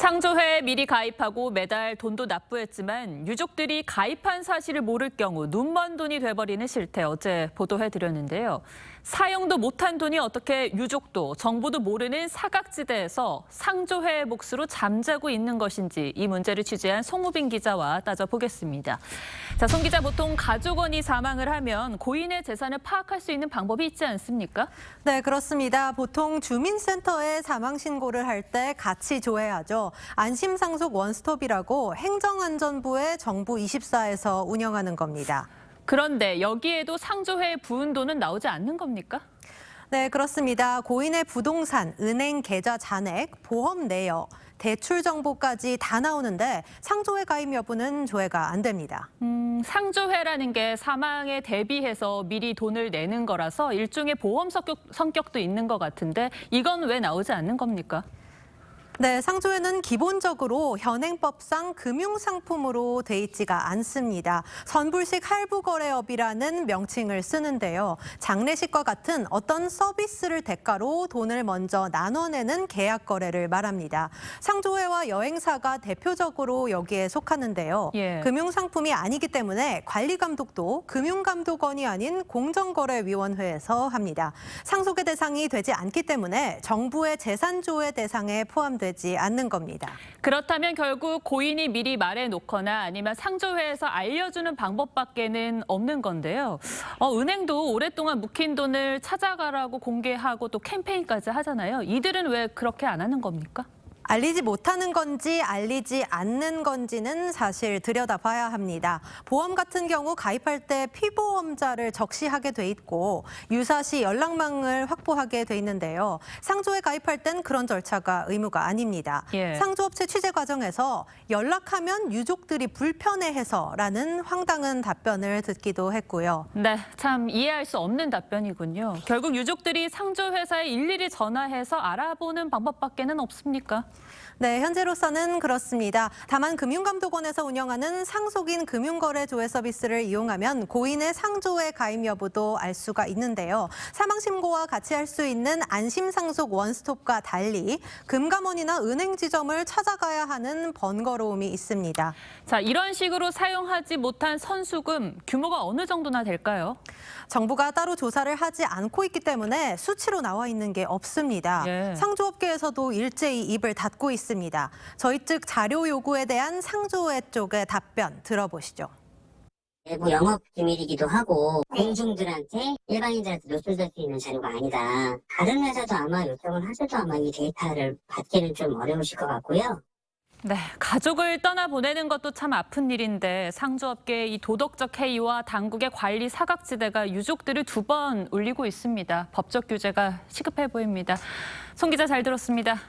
상조회에 미리 가입하고 매달 돈도 납부했지만 유족들이 가입한 사실을 모를 경우 눈먼 돈이 돼버리는 실태 어제 보도해드렸는데요. 사용도 못한 돈이 어떻게 유족도 정부도 모르는 사각지대에서 상조회의 몫으로 잠자고 있는 것인지 이 문제를 취재한 송우빈 기자와 따져보겠습니다. 자, 송 기자, 보통 가족원이 사망을 하면 고인의 재산을 파악할 수 있는 방법이 있지 않습니까? 네, 그렇습니다. 보통 주민센터에 사망 신고를 할 때 같이 조회하죠. 안심상속 원스톱이라고 행정안전부의 정부24에서 운영하는 겁니다. 그런데 여기에도 상조회의 부은 돈은 나오지 않는 겁니까? 네, 그렇습니다. 고인의 부동산, 은행 계좌 잔액, 보험 내역, 대출 정보까지 다 나오는데 상조회 가입 여부는 조회가 안 됩니다. 상조회라는 게 사망에 대비해서 미리 돈을 내는 거라서 일종의 보험 성격도 있는 것 같은데 이건 왜 나오지 않는 겁니까? 네, 상조회는 기본적으로 현행법상 금융상품으로 돼 있지가 않습니다. 선불식 할부거래업이라는 명칭을 쓰는데요. 장례식과 같은 어떤 서비스를 대가로 돈을 먼저 나눠내는 계약 거래를 말합니다. 상조회와 여행사가 대표적으로 여기에 속하는데요. 금융상품이 아니기 때문에 관리감독도 금융감독원이 아닌 공정거래위원회에서 합니다. 상속의 대상이 되지 않기 때문에 정부의 재산조회 대상에 포함되지 않는 겁니다. 그렇다면 결국 고인이 미리 말해놓거나 아니면 상조회에서 알려주는 방법밖에는 없는 건데요. 은행도 오랫동안 묵힌 돈을 찾아가라고 공개하고 또 캠페인까지 하잖아요. 이들은 왜 그렇게 안 하는 겁니까? 알리지 못하는 건지 알리지 않는 건지는 사실 들여다봐야 합니다. 보험 같은 경우 가입할 때 피보험자를 적시하게 돼 있고 유사시 연락망을 확보하게 돼 있는데요. 상조에 가입할 땐 그런 절차가 의무가 아닙니다. 상조업체 취재 과정에서 연락하면 유족들이 불편해해서라는 황당한 답변을 듣기도 했고요. 네, 참 이해할 수 없는 답변이군요. 결국 유족들이 상조회사에 일일이 전화해서 알아보는 방법밖에는 없습니까? 네, 현재로서는 그렇습니다. 다만 금융감독원에서 운영하는 상속인 금융거래 조회 서비스를 이용하면 고인의 상조회 가입 여부도 알 수가 있는데요. 사망신고와 같이 할 수 있는 안심상속 원스톱과 달리 금감원이나 은행 지점을 찾아가야 하는 번거로움이 있습니다. 자, 이런 식으로 사용하지 못한 선수금 규모가 어느 정도나 될까요? 정부가 따로 조사를 하지 않고 있기 때문에 수치로 나와 있는 게 없습니다. 상조업계에서도 일제히 입을 닫고 있습니다. 저희 측 자료 요구에 대한 상조회 쪽의 답변 들어보시죠. 내부 영업 기밀이기도 하고 공중들한테 일반인들한테 노출될 수 있는 자료가 아니다. 다른 회사도 아마 요청을 하셔도 아마 이 데이터를 받기는 좀 어려우실 것 같고요. 네, 가족을 떠나보내는 것도 참 아픈 일인데 상조업계의 이 도덕적 해이와 당국의 관리 사각지대가 유족들을 두 번 울리고 있습니다. 법적 규제가 시급해 보입니다. 송 기자 잘 들었습니다.